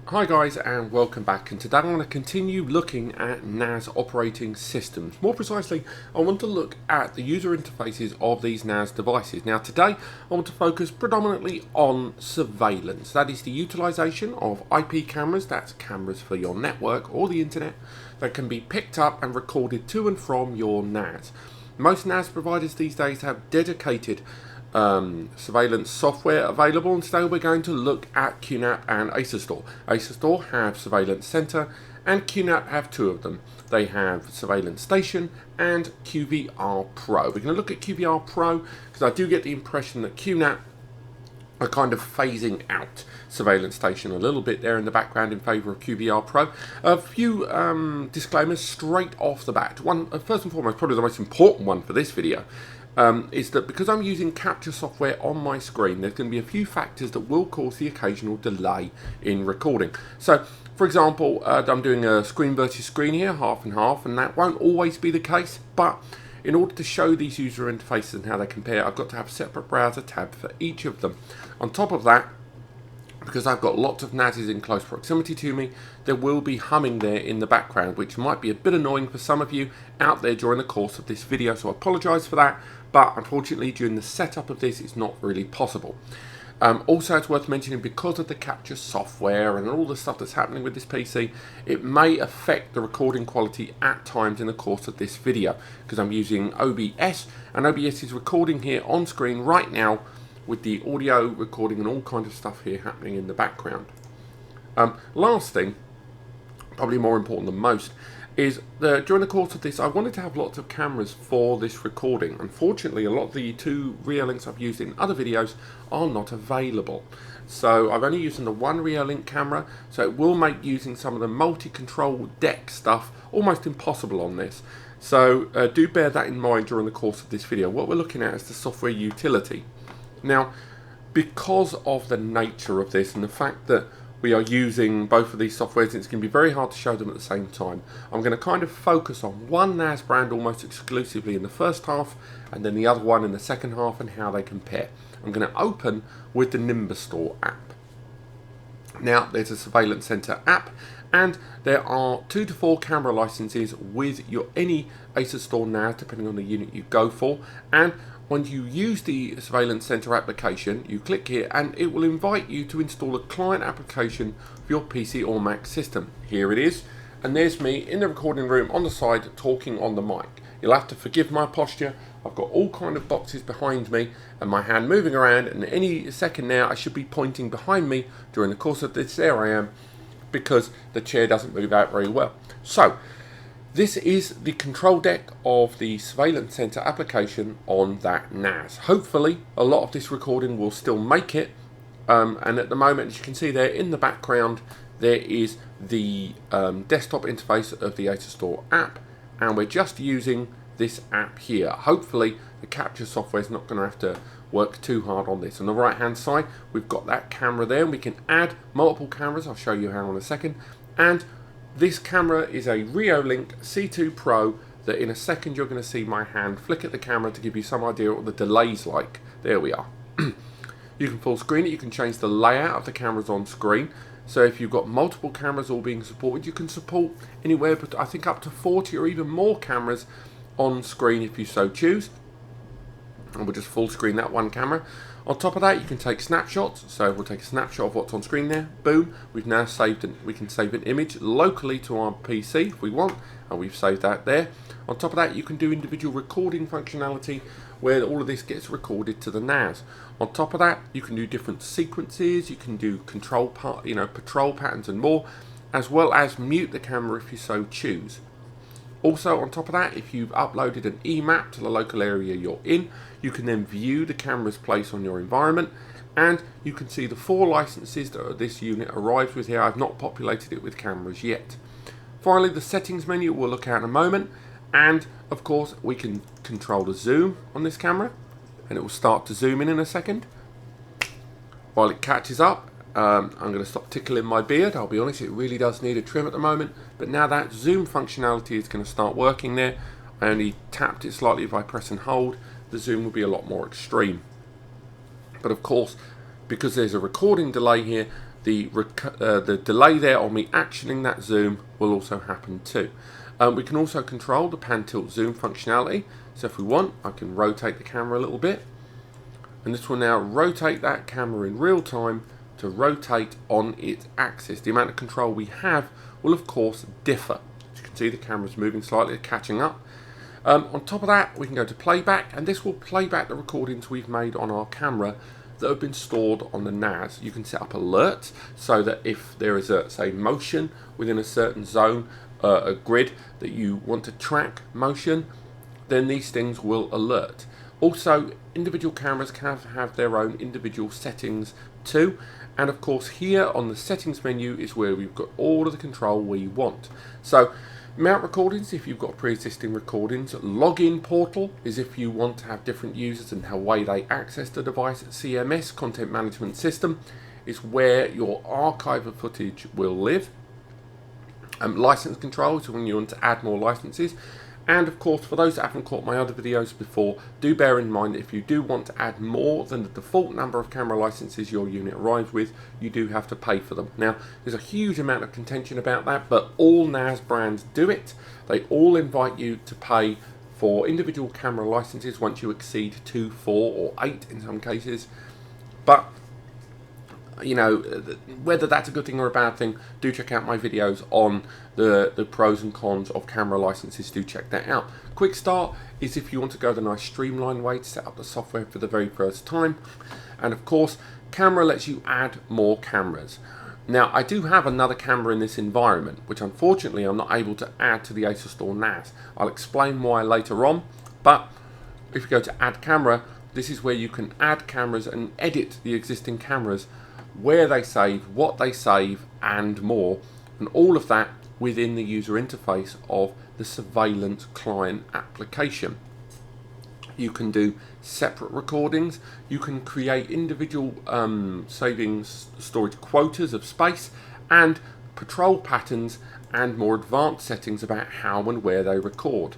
Hi guys, and welcome back, and today I want to continue looking at NAS operating systems. More precisely, I want to look at the user interfaces of these NAS devices. Now today I want to focus predominantly on surveillance. That is the utilization of IP cameras, that's cameras for your network or the internet, that can be picked up and recorded to and from your NAS. Most NAS providers these days have dedicated surveillance software available, and today we're going to look at QNAP and Asustor. Asustor have Surveillance Center and QNAP have two of them. They have Surveillance Station and QVR Pro. We're going to look at QVR Pro because I do get the impression that QNAP are kind of phasing out Surveillance Station a little bit there in the background in favour of QVR Pro. A few disclaimers straight off the bat. One, first and foremost, probably the most important one for this video, is that because I'm using capture software on my screen, there's going to be a few factors that will cause the occasional delay in recording. So, for example, I'm doing a screen versus screen here, half and half, and that won't always be the case, but in order to show these user interfaces and how they compare, I've got to have a separate browser tab for each of them. On top of that, because I've got lots of NASes in close proximity to me, there will be humming there in the background, which might be a bit annoying for some of you out there during the course of this video, so I apologise for that, but unfortunately during the setup of this it's not really possible. Also, it's worth mentioning, because of the capture software and all the stuff that's happening with this PC, it may affect the recording quality at times in the course of this video, because I'm using OBS, and OBS is recording here on screen right now with the audio recording and all kinds of stuff here happening in the background. Last thing, probably more important than most, is that during the course of this I wanted to have lots of cameras for this recording. Unfortunately, a lot of the two Reolinks I've used in other videos are not available. So I've only used the one Reolink camera, so it will make using some of the multi-control deck stuff almost impossible on this. So do bear that in mind during the course of this video. What we're looking at is the software utility. Now, because of the nature of this and the fact that we are using both of these softwares, it's going to be very hard to show them at the same time. I'm going to kind of focus on one NAS brand almost exclusively in the first half, and then the other one in the second half, and how they compare. I'm going to open with the Nimbustor app. Now, there's a Surveillance Center app, and there are 2 to 4 camera licenses with any Asustor NAS, depending on the unit you go for. And when you use the Surveillance Center application, you click here and it will invite you to install a client application for your PC or Mac system. Here it is, and there's me in the recording room on the side talking on the mic. You'll have to forgive my posture. I've got all kind of boxes behind me and my hand moving around, and any second now I should be pointing behind me during the course of this. There I am, because the chair doesn't move out very well. So this is the control deck of the Surveillance Center application on that NAS. Hopefully a lot of this recording will still make it, and at the moment, as you can see there in the background, there is the desktop interface of the Asustor app, and we're just using this app here. Hopefully the capture software is not going to have to work too hard on this. On the right hand side we've got that camera there, and we can add multiple cameras. I'll show you how in a second. And this camera is a Reolink C2 Pro that in a second you're going to see my hand flick at the camera to give you some idea what the delay's like. There we are. You can full screen it, you can change the layout of the cameras on screen. So if you've got multiple cameras all being supported, you can support anywhere but I think up to 40 or even more cameras on screen if you so choose. And we'll just full screen that one camera. On top of that, you can take snapshots. So we'll take a snapshot of what's on screen there. Boom. We've now saved we can save an image locally to our PC if we want, and we've saved that there. On top of that, you can do individual recording functionality where all of this gets recorded to the NAS. On top of that, you can do different sequences. You can do patrol patterns and more, as well as mute the camera if you so choose. Also, on top of that, if you've uploaded an EMAP to the local area you're in, you can then view the camera's place on your environment, and you can see the 4 licenses that this unit arrives with here. I've not populated it with cameras yet. Finally, the settings menu we'll look at in a moment, and of course we can control the zoom on this camera, and it will start to zoom in a second. While it catches up, I'm going to stop tickling my beard. I'll be honest, it really does need a trim at the moment, but now that zoom functionality is going to start working there. I only tapped it slightly. If I press and hold, the zoom will be a lot more extreme. But of course, because there's a recording delay here, the delay there on me actioning that zoom will also happen too. We can also control the pan tilt zoom functionality. So if we want, I can rotate the camera a little bit, and this will now rotate that camera in real time to rotate on its axis. The amount of control we have will of course differ. As you can see, the camera's moving slightly, catching up. On top of that, we can go to playback, and this will play back the recordings we've made on our camera that have been stored on the NAS. You can set up alerts so that if there is a, say, motion within a certain zone, a grid that you want to track motion, then these things will alert. Also, individual cameras can have their own individual settings too, and of course here on the settings menu is where we've got all of the control we want. So mount recordings if you've got pre-existing recordings. Login portal is if you want to have different users and how way they access the device. CMS, content management system, is where your archive of footage will live. License control is when you want to add more licenses. And of course, for those that haven't caught my other videos before, do bear in mind that if you do want to add more than the default number of camera licenses your unit arrives with, you do have to pay for them. Now, there's a huge amount of contention about that, but all NAS brands do it. They all invite you to pay for individual camera licenses once you exceed 2, 4 or 8 in some cases. But you know, whether that's a good thing or a bad thing, do check out my videos on the pros and cons of camera licenses. Do check that out. Quick start is if you want to go the nice streamlined way to set up the software for the very first time. And of course, camera lets you add more cameras. Now, I do have another camera in this environment, which unfortunately I'm not able to add to the Asustor NAS. I'll explain why later on, but if you go to add camera, this is where you can add cameras and edit the existing cameras, where they save, what they save, and more, and all of that within the user interface of the surveillance client application. You can do separate recordings, you can create individual savings storage quotas of space, and patrol patterns and more advanced settings about how and where they record.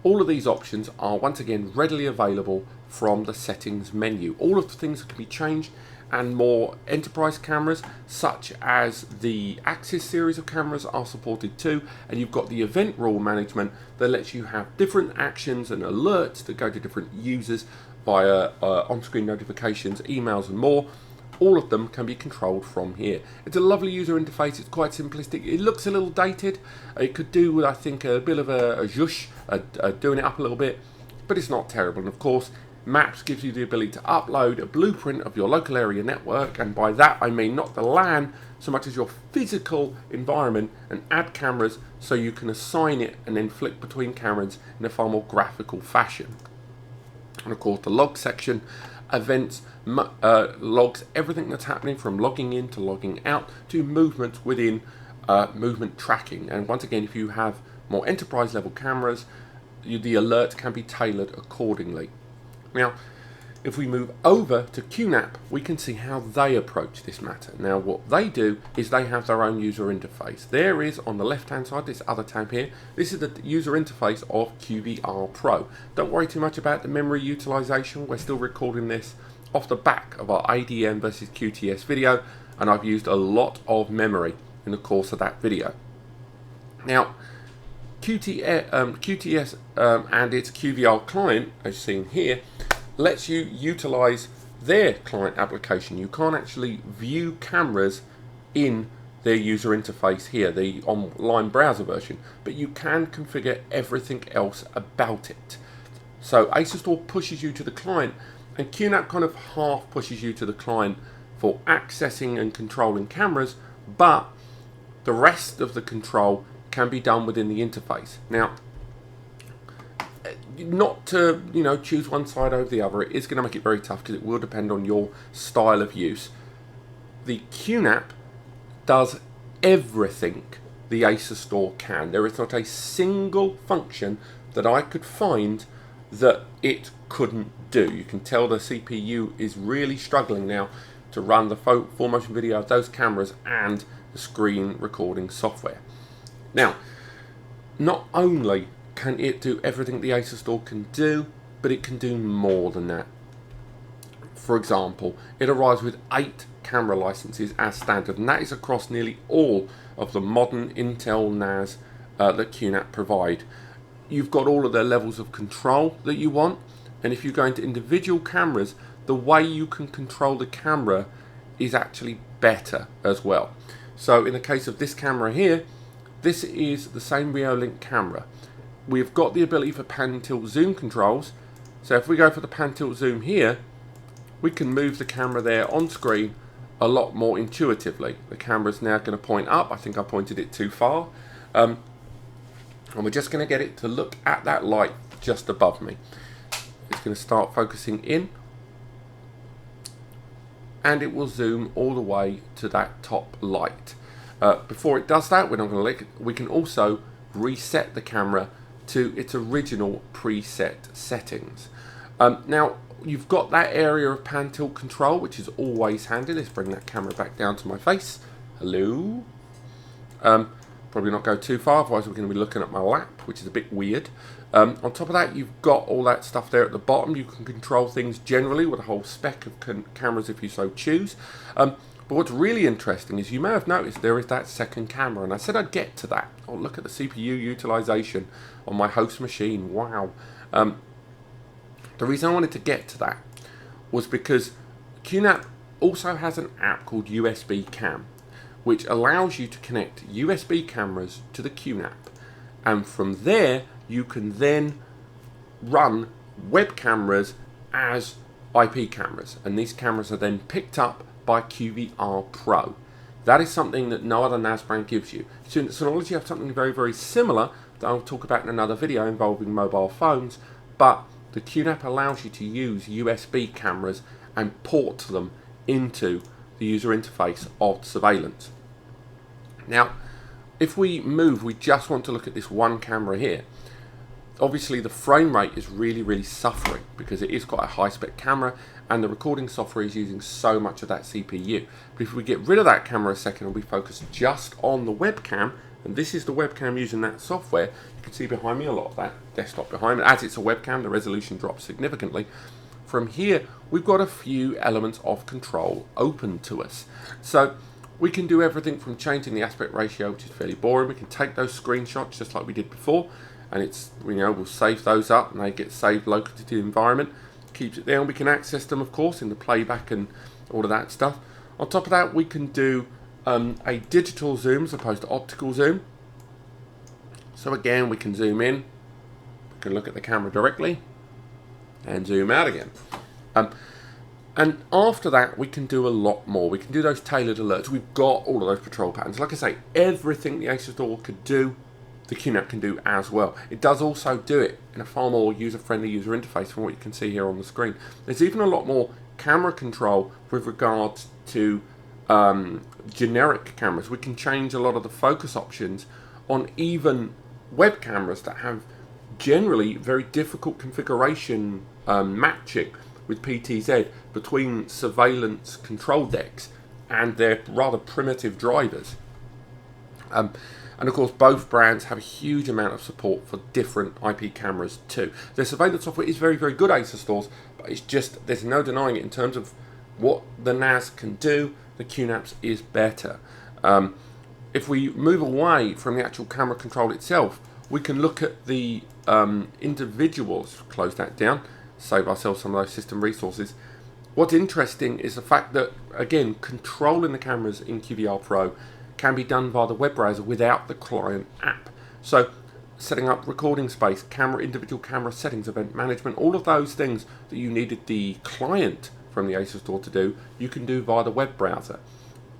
All of these options are once again readily available from the settings menu. All of the things that can be changed, and more enterprise cameras such as the Axis series of cameras are supported too, and you've got the event rule management that lets you have different actions and alerts that go to different users via on-screen notifications, emails and more. All of them can be controlled from here. It's a lovely user interface, it's quite simplistic, it looks a little dated, it could do with I think a bit of a zhoosh, doing it up a little bit, but it's not terrible. And of course, Maps gives you the ability to upload a blueprint of your local area network, and by that I mean not the LAN so much as your physical environment, and add cameras so you can assign it and then flick between cameras in a far more graphical fashion. And of course the log section, events, logs everything that's happening from logging in to logging out to movements within movement tracking. And once again, if you have more enterprise level cameras, the alert can be tailored accordingly. Now, if we move over to QNAP, we can see how they approach this matter. Now, what they do is they have their own user interface. There is, on the left-hand side, this other tab here. This is the user interface of QVR Pro. Don't worry too much about the memory utilization. We're still recording this off the back of our ADM versus QTS video, and I've used a lot of memory in the course of that video. Now, QTS and its QVR client, as seen here, lets you utilize their client application. You can't actually view cameras in their user interface here, the online browser version, but you can configure everything else about it. So Asustor pushes you to the client, and QNAP kind of half pushes you to the client for accessing and controlling cameras, but the rest of the control can be done within the interface. Now, not to choose one side over the other, it is going to make it very tough because it will depend on your style of use. The QNAP does everything the Asustor can. There is not a single function that I could find that it couldn't do. You can tell the CPU is really struggling now to run the full motion video of those cameras and the screen recording software. Now, not only can it do everything the Asustor can do, but it can do more than that. For example, it arrives with 8 camera licenses as standard, and that is across nearly all of the modern Intel NAS that QNAP provide. You've got all of the levels of control that you want, and if you go into individual cameras, the way you can control the camera is actually better as well. So in the case of this camera here, this is the same Reolink camera. We've got the ability for pan tilt zoom controls. So if we go for the pan tilt zoom here, we can move the camera there on screen a lot more intuitively. The camera's now going to point up. I think I pointed it too far. And we're just going to get it to look at that light just above me. It's going to start focusing in, and it will zoom all the way to that top light. Before it does that, we're not going to we can also reset the camera to its original preset settings. Now, you've got that area of pan tilt control, which is always handy. Let's bring that camera back down to my face. Hello. Probably not go too far, otherwise we're going to be looking at my lap, which is a bit weird. On top of that, you've got all that stuff there at the bottom. You can control things generally with a whole spec of cameras if you so choose. But what's really interesting is you may have noticed there is that second camera, and I said I'd get to that. Oh, look at the CPU utilization on my host machine. Wow. The reason I wanted to get to that was because QNAP also has an app called USB Cam, which allows you to connect USB cameras to the QNAP, and from there you can then run web cameras as IP cameras, and these cameras are then picked up by QVR Pro. That is something that no other NAS brand gives you. Synology have something very, very similar that I'll talk about in another video involving mobile phones, but the QNAP allows you to use USB cameras and port them into the user interface of surveillance. Now, if we just want to look at this one camera here. Obviously the frame rate is really suffering because it is quite a high spec camera and the recording software is using so much of that CPU. But if we get rid of that camera a second and we focus just on the webcam, and this is the webcam using that software, you can see behind me a lot of that desktop behind me. As it's a webcam, the resolution drops significantly. From here, we've got a few elements of control open to us. So we can do everything from changing the aspect ratio, which is fairly boring. We can take those screenshots just like we did before, and it's, we'll save those up and they get saved locally to the environment. Keeps it there, and we can access them, of course, in the playback and all of that stuff. On top of that, we can do a digital zoom as opposed to optical zoom. So again, we can zoom in, we can look at the camera directly, and zoom out again. And after that, we can do a lot more. We can do those tailored alerts. We've got all of those patrol patterns. Like I say, everything the Asustor could do, the QNAP can do as well. It does also do it in a far more user-friendly user interface from what you can see here on the screen. There's even a lot more camera control with regards to generic cameras. We can change a lot of the focus options on even web cameras that have generally very difficult configuration matching with PTZ between surveillance control decks and their rather primitive drivers. And of course, both brands have a huge amount of support for different IP cameras too. Their surveillance software is very, very good, Asustor's, but it's just, there's no denying it in terms of what the NAS can do. The QNAP's is better. If we move away from the actual camera control itself, we can look at the individuals. Close that down, save ourselves some of those system resources. What's interesting is the fact that, again, controlling the cameras in QVR Pro can be done via the web browser without the client app. So setting up recording space, individual camera settings, event management, all of those things that you needed the client from the Asustor to do, you can do via the web browser.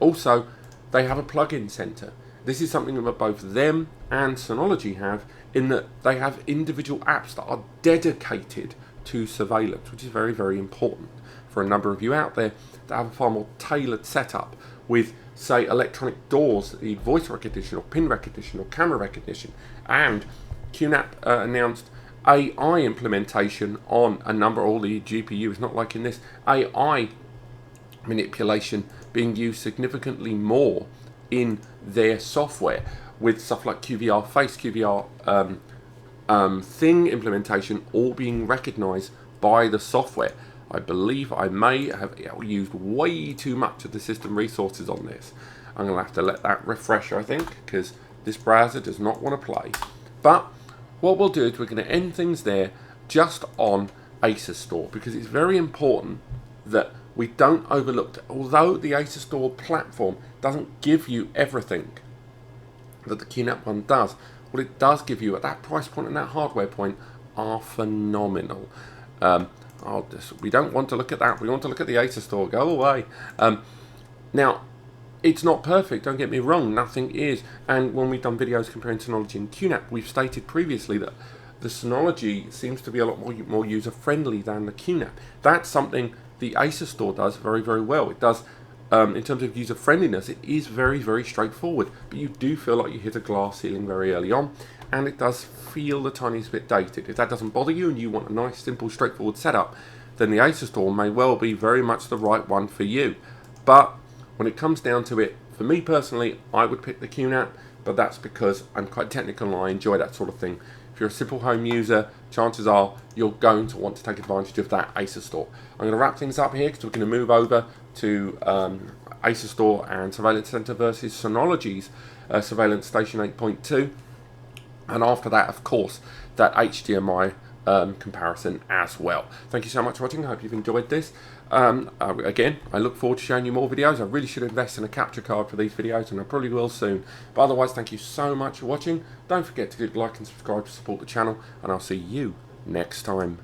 Also, they have a plugin center. This is something that both them and Synology have, in that they have individual apps that are dedicated to surveillance, which is very, very important for a number of you out there that have a far more tailored setup with, say, electronic doors that need voice recognition or pin recognition or camera recognition. And QNAP announced AI implementation on a number of all the GPUs, not like in this, AI manipulation being used significantly more in their software, with stuff like QVR face, QVR thing implementation all being recognized by the software. I believe I may have used way too much of the system resources on this. I'm going to have to let that refresh, I think, because this browser does not want to play. But what we'll do is we're going to end things there just on Asustor, because it's very important that we don't overlook that. Although the Asustor platform doesn't give you everything that the QNAP one does, what it does give you at that price point and that hardware point are phenomenal. We don't want to look at that. We want to look at the Asustor. Go away. Now, it's not perfect, don't get me wrong, nothing is. And when we've done videos comparing Synology and QNAP, we've stated previously that the Synology seems to be a lot more user-friendly than the QNAP. That's something the Asustor does very, very well. It does, in terms of user-friendliness, it is very, very straightforward. But you do feel like you hit a glass ceiling very early on, and it does feel the tiniest bit dated. If that doesn't bother you and you want a nice, simple, straightforward setup, then the Asustor may well be very much the right one for you. But when it comes down to it, for me personally, I would pick the QNAP, but that's because I'm quite technical and I enjoy that sort of thing. If you're a simple home user, chances are you're going to want to take advantage of that Asustor. I'm going to wrap things up here because we're going to move over to Asustor and Surveillance Center versus Synology's Surveillance Station 8.2. And after that, of course, that HDMI comparison as well. Thank you so much for watching. I hope you've enjoyed this. Again, I look forward to showing you more videos. I really should invest in a capture card for these videos, and I probably will soon. But otherwise, thank you so much for watching. Don't forget to click like and subscribe to support the channel, and I'll see you next time.